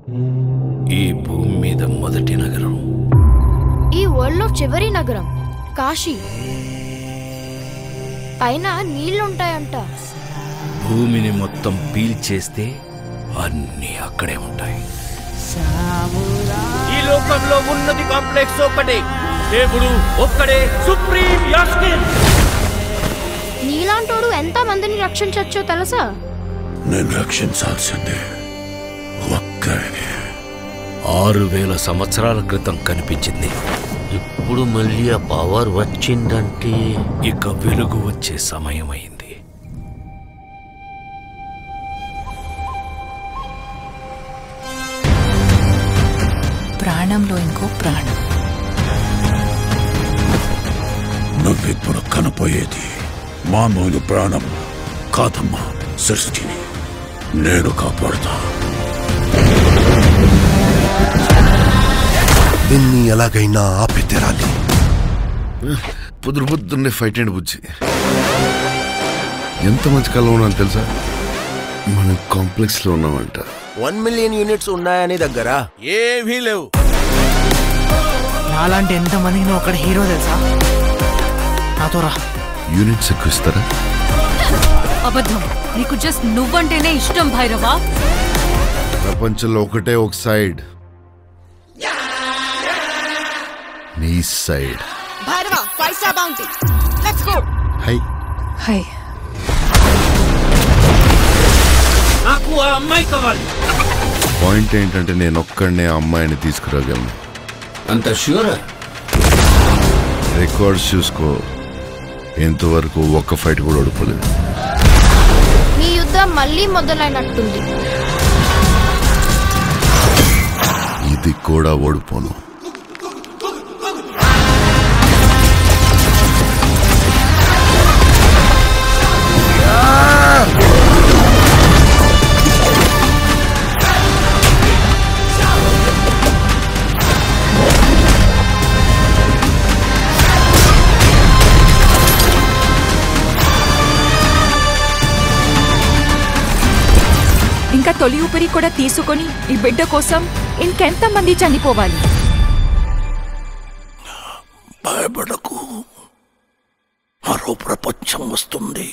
ఈ భూమి మీద మొదటి నగరం, ఈ వరల్డ్లో చివరి నగరం కాశీ. పైన నీళ్లుంటాయంట. భూమిని మొత్తం పీల్చేస్తే అన్నీ అక్కడే ఉంటాయి. ఈ లోకంలో ఉన్నది కాంప్లెక్స్ ఒక్కటే, దేవుడు ఒక్కడే సుప్రీం యాస్కిన్. నీలాంటోడు ఎంత మందిని రక్షించచ్చో తెలుసా? నేను రక్షించాల్సిందే ఒక్కరిని. 6000 సంవత్సరాల క్రితం కనిపించింది. ఇప్పుడు మళ్ళీ ఆ పవర్ వచ్చిందంటే ఇక వెలుగు వచ్చే సమయం అయింది. ప్రాణంలో ఇంకో ప్రాణం. నువ్విప్పుడు కనపోయేది మామూలు ప్రాణం కాదమ్మా. సృష్టిని నేను కాపాడుతా. దీన్ని ఎలాగైనా ఆపి తీరాలి. పొద్దున్నే ఫైట్ అండ్ బుజ్జి ఎంత మంచి కళ ఉన్నాను తెలుసా? మనం కాంప్లెక్స్ లో ఉన్నామంట. 1 మిలియన్ యూనిట్స్ ఉన్నాయని దగ్గర ఏమీ లేవు. నాలాంటి ఎంత మందికి నువ్వు అక్కడ హీరో తెలుసా? నాతో రా. యూనిట్స్ ఎక్కువ ఇస్తారా? అబద్ధం. నీకు జస్ట్ నువ్వంటేనే ఇష్టం భైరవా. ప్రపంచంలో ఒకటే ఒక సైడ్, నీ side. Bhairava 5 star bounty. Let's go. Hi hi. నాకు ఆ అమ్మాయి కావాలి. పాయింట్ ఏంటంటే నేను ఒక్కడనే ఆ అమ్మాయిని తీసుకురాగలను. అంత ష్యూరా? రికార్డ్స్ చూసుకో, ఎంతవరకు ఒక్క ఫైట్ కూడా ఓడిపోలేదు. మీ యుద్ధం మళ్ళీ మొదలైనట్టుంది. ఇది కూడా ఓడిపోను. ఇంకా తొలి ఊపిరి కూడా తీసుకొని ఈ బిడ్డ కోసం ఇంకెంతమంది చనిపోవాలి? భయపడకు, మరో ప్రపంచం వస్తుంది.